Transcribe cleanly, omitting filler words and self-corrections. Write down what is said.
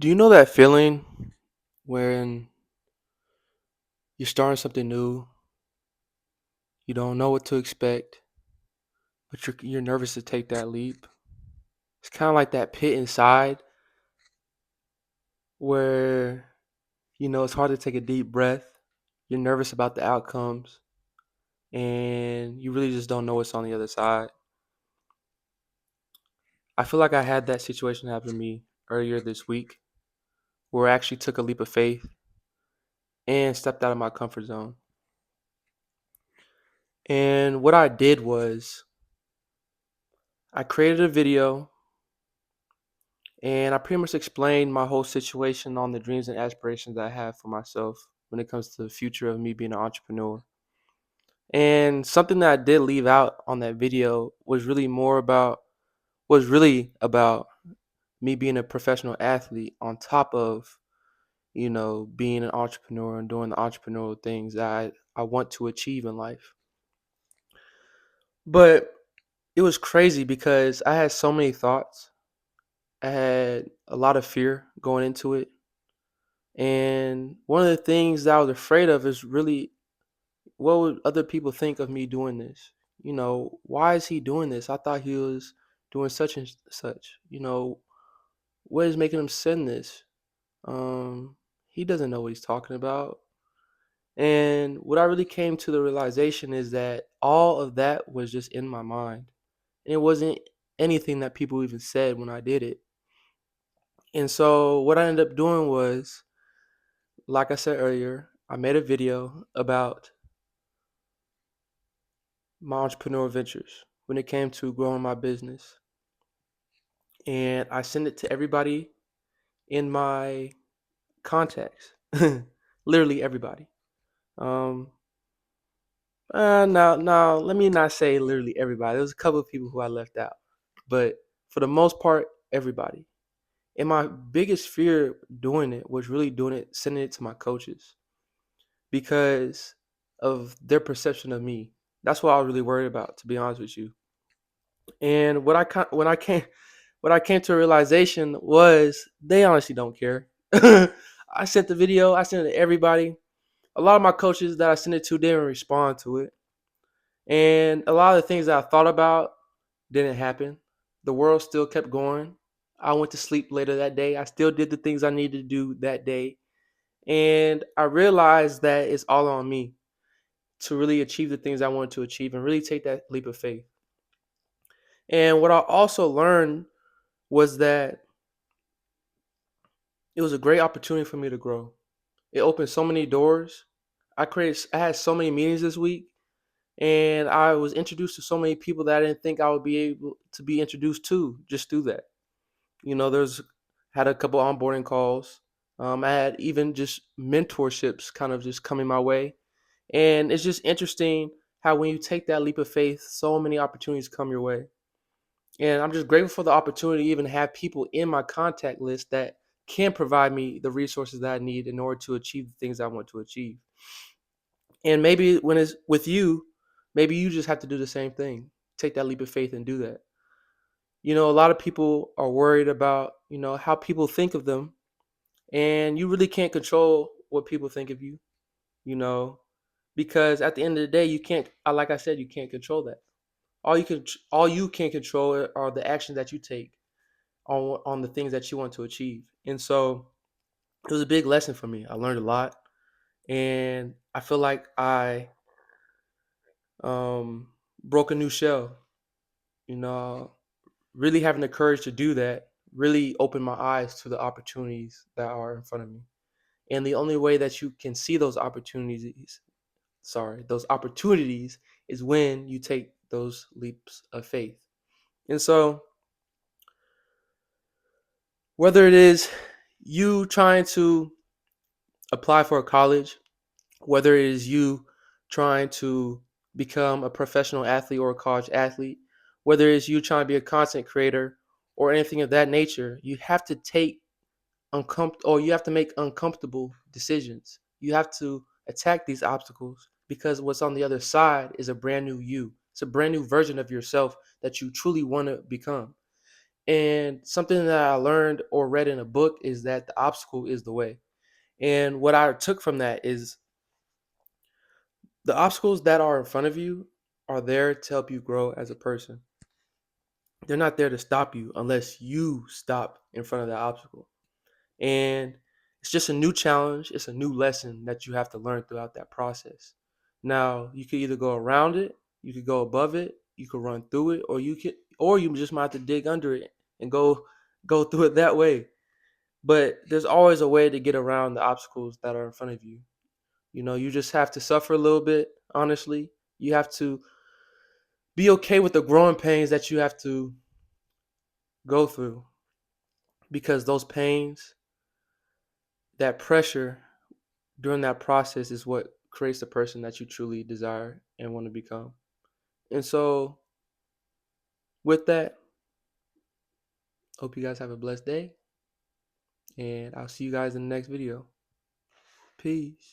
Do you know that feeling when you're starting something new, you don't know what to expect, but you're nervous to take that leap? It's kind of like that pit inside where it's hard to take a deep breath. You're nervous about the outcomes and you really just don't know what's on the other side. I feel like I had that situation happen to me earlier this week where I actually took a leap of faith and stepped out of my comfort zone. And what I did was I created a video and I pretty much explained my whole situation on the dreams and aspirations that I have for myself when it comes to the future of me being an entrepreneur. And something that I did leave out on that video was really about me being a professional athlete on top of, being an entrepreneur and doing the entrepreneurial things that I want to achieve in life. But it was crazy because I had so many thoughts. I had a lot of fear going into it. And one of the things that I was afraid of is really, what would other people think of me doing this? Why is he doing this? I thought he was doing such and such. What is making him send this? Um, he doesn't know what he's talking about. And what I really came to the realization is that all of that was just in my mind. And it wasn't anything that people even said when I did it. And so what I ended up doing was, like I said earlier, I made a video about my entrepreneurial ventures when it came to growing my business. And I sent it to everybody in my contacts, literally everybody. Um, now, let me not say literally everybody. There was a couple of people who I left out, but for the most part, everybody. And my biggest fear doing it was really doing it, sending it to my coaches because of their perception of me. That's what I was really worried about, to be honest with you. And what I came to a realization was they honestly don't care. I sent the video, I sent it to everybody. A lot of my coaches that I sent it to didn't respond to it. And a lot of the things that I thought about didn't happen. The world still kept going. I went to sleep later that day. I still did the things I needed to do that day. And I realized that it's all on me to really achieve the things I wanted to achieve and really take that leap of faith. And what I also learned was that it was a great opportunity for me to grow. It opened so many doors. I had so many meetings this week and I was introduced to so many people that I didn't think I would be able to be introduced to just through that. There's had a couple onboarding calls. I had even just mentorships kind of just coming my way. And it's just interesting how when you take that leap of faith, so many opportunities come your way. And I'm just grateful for the opportunity to even have people in my contact list that can provide me the resources that I need in order to achieve the things I want to achieve. And maybe when it's with you, maybe you just have to do the same thing. Take that leap of faith and do that. A lot of people are worried about, how people think of them, and you really can't control what people think of you, you know, because at the end of the day, you can't like I said, you can't control that. All you can control are the actions that you take on the things that you want to achieve. And so it was a big lesson for me. I learned a lot, and I feel like I broke a new shell. You know, really having the courage to do that really opened my eyes to the opportunities that are in front of me. And the only way that you can see those opportunities is when you take those leaps of faith. And so whether it is you trying to apply for a college, whether it is you trying to become a professional athlete or a college athlete, whether it's you trying to be a content creator or anything of that nature, you have to you have to make uncomfortable decisions. You have to attack these obstacles because what's on the other side is a brand new you. It's a brand new version of yourself that you truly want to become. And something that I learned or read in a book is that the obstacle is the way. And what I took from that is the obstacles that are in front of you are there to help you grow as a person. They're not there to stop you unless you stop in front of that obstacle. And it's just a new challenge, it's a new lesson that you have to learn throughout that process. Now, you could either go around it, you could go above it, you could run through it, or you just might have to dig under it and go through it that way. But there's always a way to get around the obstacles that are in front of you. You know, you just have to suffer a little bit, honestly. You have to be okay with the growing pains that you have to go through because those pains, that pressure during that process is what creates the person that you truly desire and want to become. And so, with that, hope you guys have a blessed day, and I'll see you guys in the next video. Peace.